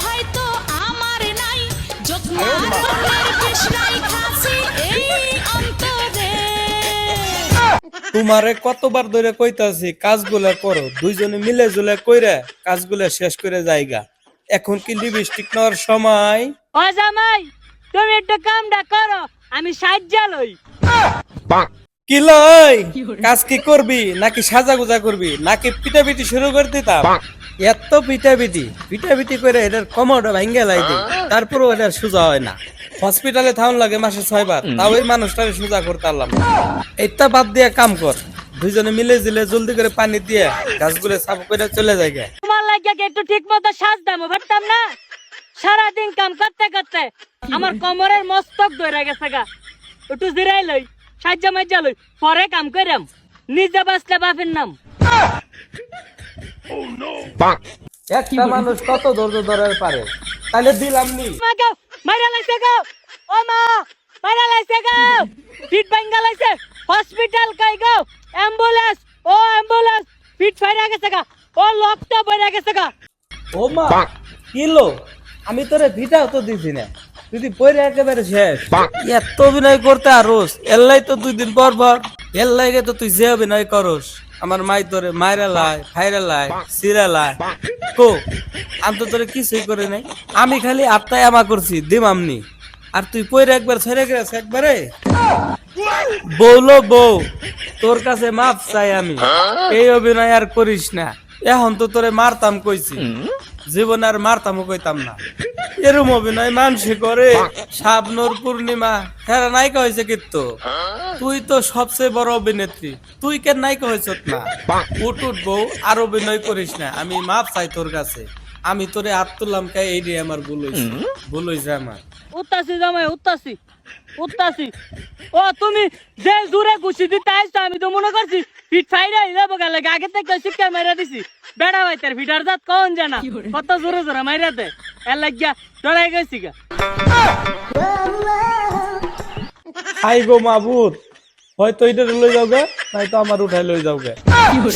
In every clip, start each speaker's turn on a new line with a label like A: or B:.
A: হয়তো আমার নাই যত্নের কৃষ্ণাই খাসি এই অন্তরে।
B: তোমারে কতবার ধরে কইতাছি কাজগুলা করো, দুইজনে মিলে জুলে কইরা কাজগুলা শেষ করে যাইগা। এখন কি লিপস্টিক নেওয়ার সময়?
C: ও জামাই তুমি একটু কামটা করো, আমি সাহায্য লই।
B: কি লই? কাজ কি করবি নাকি সাজা গুজা করবি নাকি পিটাপিটি শুরু করে দিতাম? এত পিটাপিটি করে এটার কমরটা ভাঙ্গে লাই দিই, তারপরও এটা সোজা হয় না। হসপিটালে থাউন লাগে মাসে 6 বার, তাও ওই মানুষটারে সোজা করতে পারলাম না। এটা বাদ দিয়ে কাম কর, দুইজনে মিলে জিলে জলদি করে পানি দিয়ে গাছগুলো সাফ করে চলে যায় গে।
C: তোমার লাগিয়া কি একটু ঠিক মতো সাজদামো পারতাম না? সারাদিন কাম করতে করতে আমার কোমরের মস্তক ধরে গেছে গা। একটু জিরাই লই, সাহায্য মাইজা লই, পরে কাম কইরাম। নিজে বাঁচলে বাপের নাম।
B: একটা মানুষ কত ধৈর্য ধরে পারে? তাহলে দিলাম নি।
C: মা গো, মাইরা লাইছে গো। ও মা, মাইরা লাইছে গো। ফিট ভাঙ্গা লাইছে। হসপিটাল কাই গো। অ্যাম্বুলেন্স, ও অ্যাম্বুলেন্স। ফিট ফাইরা গেছে গা। ও লকটা বইরা গেছে গা।
B: ও মা, কিলো আমি তোরে ভিটাও তো দিছি না, তুই পরে একেবারে শেষ। এত অভিনয় করতে আরোস, এল্লাই তো 2 দিন পর পর এল্লাইগে তো তুই যে অভিনয় করস, আমার মাই তোরে মাইরা লাই, ফাইরা লাই, সিরা লাই। কো আমি তো তোরে কিছুই করে নাই, আমি খালি আত্মায় আমা করছি দিম আমনি, আর তুই পরে একবার ছেড়ে গেছে একবারে। বউলো বউ, তোর কাছে মাপ চাই আমি, এই অভিনয় আর করিস না। এখন তো তোরে মারতাম কইছি, জীবন আর মারতামও কইতাম না। এরম অভিনয় মানুষে করে। শাবনূর পূর্ণিমা হেরা নায়িকা হয়েছে কিন্তু, তুই তো সবচেয়ে বড় অভিনেত্রী, তুই কেন নায়িকা হয়েছ না? উঠ বউ, আর অভিনয় করিস না, আমি মাপ চাই তোর কাছে। আমি তোরে হাত তুললাম কে, এই রে আমার ভুল হয়েছে আমার।
C: উত্তাসি জামাই, উত্তাসি উত্তাসি। ও তুমি যে জোরে ঘুষি দিতে আইছো, আমি তো মনে করছি ফিট ফাইরা যাবো গেলে। আগে থেকে শিক্ষা মাইরা দিছি। বেড়া ভাই তার ফিটার জাত কখন জানা কত জোরে জোরে মাইরা দে, এর লাগিয়া ডরাই গেছি গা।
B: হাই গো মাবুদ, হয়তো এটা লই যাওগে, নয়তো আমার উঠাই লই যাওগে।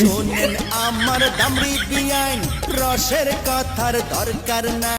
D: শোনেন আমার দামড়ি বিয়াইন, রসের কথার দরকার না।